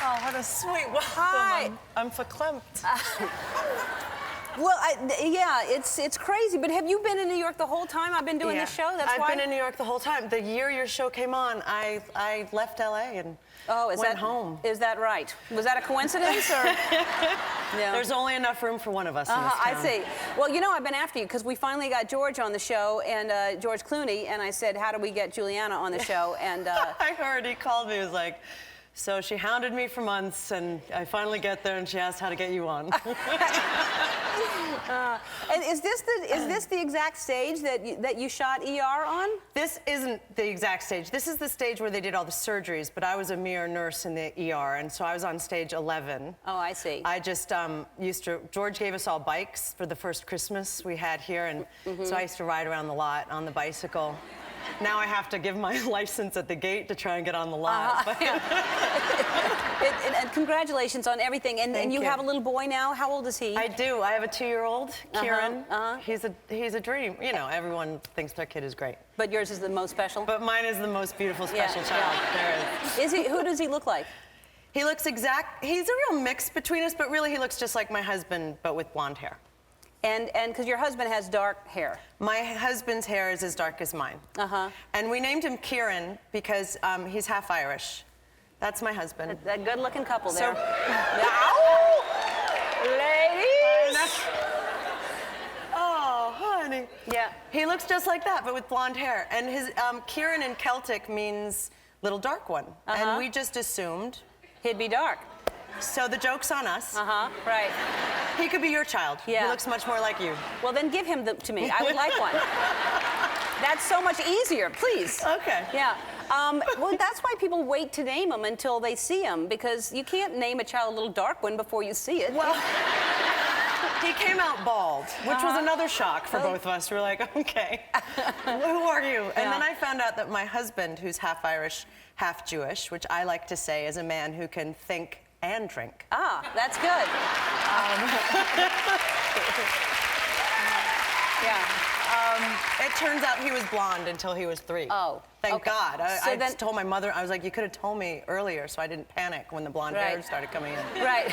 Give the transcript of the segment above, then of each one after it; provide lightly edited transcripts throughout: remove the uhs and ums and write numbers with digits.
Oh, what a sweet welcome. Hi. I'm verklempt. Well, yeah, it's crazy. But have you been in New York the whole time I've been doing this show? That's I've why? been in New York the whole time. The year your show came on, I left LA and went home. Is that right? Was that a coincidence or? Yeah. There's only enough room for one of us in this town. I see. Well, you know, I've been after you because we finally got George on the show, and George Clooney, and I said, how do we get Julianna on the show? And I heard, he called me, he was like, so she hounded me for months, and I finally get there, and she asked how to get you on. And is this the exact stage that you shot ER on? This isn't the exact stage. This is the stage where they did all the surgeries, but I was a mere nurse in the ER, and so I was on stage 11. Oh, I see. I just George gave us all bikes for the first Christmas we had here, and so I used to ride around the lot on the bicycle. Now I have to give my license at the gate to try and get on the lot. And congratulations on everything. And you have a little boy now. How old is he? I do. I have a 2-year-old, Kieran. He's a dream. You know, everyone thinks their kid is great. But yours is the most special? But mine is the most beautiful, special child there is. Who does he look like? He looks he's a real mix between us, but really he looks just like my husband, but with blonde hair. And because your husband has dark hair. My husband's hair is as dark as mine. And we named him Kieran because he's half Irish. That's my husband. That good-looking couple there. Ladies! Oh, honey. Yeah. He looks just like that, but with blonde hair. And his Kieran in Celtic means little dark one. And we just assumed he'd be dark. So the joke's on us. Right. He could be your child. Yeah. He looks much more like you. Well, then give him to me. I would like one. That's so much easier, please. Okay. Yeah. Well, that's why people wait to name them until they see them, because you can't name a child a little dark one before you see it. Well, he came out bald, which was another shock for both of us. We were like, okay, who are you? And then I found out that my husband, who's half Irish, half Jewish, which I like to say is a man who can think and drink. Ah, that's good. It turns out he was blonde until he was 3. Oh, Thank God. I just told my mother, I was like, you could have told me earlier so I didn't panic when the blonde hair started coming in. Right.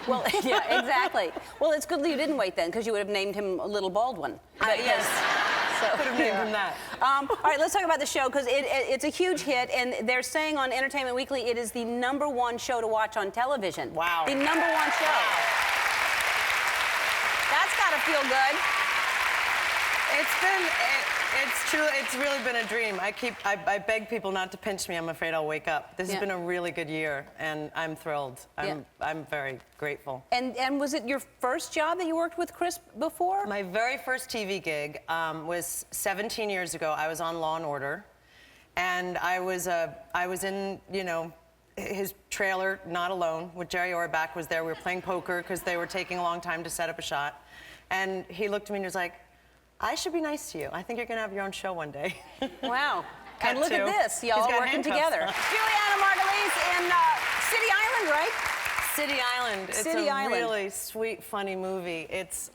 Well, yeah, exactly. Well, it's good that you didn't wait then, because you would have named him a little bald one. Yes. So, could have named him that. All right, let's talk about the show, because it's a huge hit, and they're saying on Entertainment Weekly it is the #1 show to watch on television. Wow. The #1 show. That's got to feel good. It's really been a dream. I beg people not to pinch me. I'm afraid I'll wake up. This has been a really good year, and I'm thrilled. I'm very grateful. And was it your first job that you worked with Chris before? My very first TV gig was 17 years ago. I was on Law and Order, and I was in, you know, his trailer, Not Alone, with Jerry Orbach was there. We were playing poker because they were taking a long time to set up a shot, and he looked at me and was like, I should be nice to you. I think you're going to have your own show one day. Wow. And look at this. Y'all working together. Julianna, Marguiles in City Island, right? City Island. It's a really sweet, funny movie. It's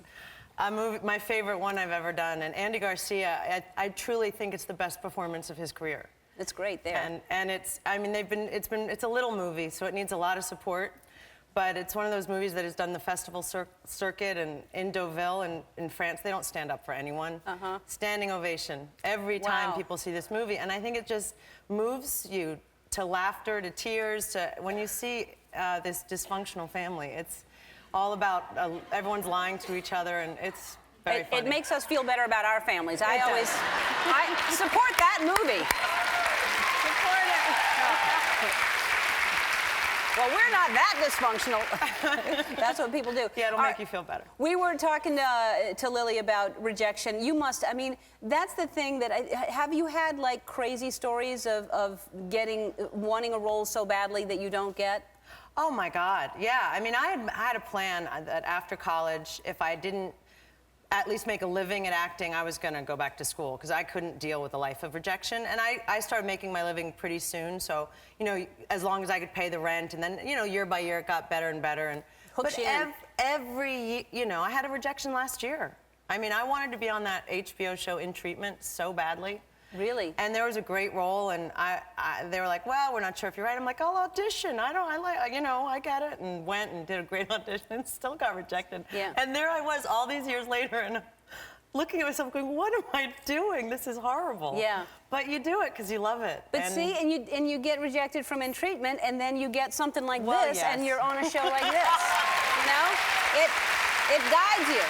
a movie, my favorite one I've ever done. And Andy Garcia, I truly think it's the best performance of his career. It's great there. And it's a little movie, so it needs a lot of support. But it's one of those movies that has done the festival circuit, and in Deauville and in France, they don't stand up for anyone. Standing ovation every time people see this movie. And I think it just moves you to laughter, to tears, to when you see this dysfunctional family. It's all about everyone's lying to each other, and it's very funny. It makes us feel better about our families. I support that movie. Support it. Well, we're not that dysfunctional. That's what people do. Yeah, it'll make you feel better. We were talking to Lily about rejection. You must, I mean, that's the thing that, have you had like crazy stories of wanting a role so badly that you don't get? Oh my God, yeah. I mean, I had a plan that after college, if I didn't at least make a living at acting, I was gonna go back to school because I couldn't deal with a life of rejection. And I started making my living pretty soon, so, you know, as long as I could pay the rent, and then, you know, year by year it got better and better. And every, you know, I had a rejection last year. I mean, I wanted to be on that HBO show In Treatment so badly. Really? And there was a great role, and they were like, well, we're not sure if you're right. I'm like, I'll audition. I get it, and went and did a great audition and still got rejected. Yeah. And there I was all these years later, and looking at myself going, what am I doing? This is horrible. Yeah. But you do it because you love it. But see, and you get rejected from In Treatment, and then you get something like this, yes. and you're on a show like this. You know? It guides you.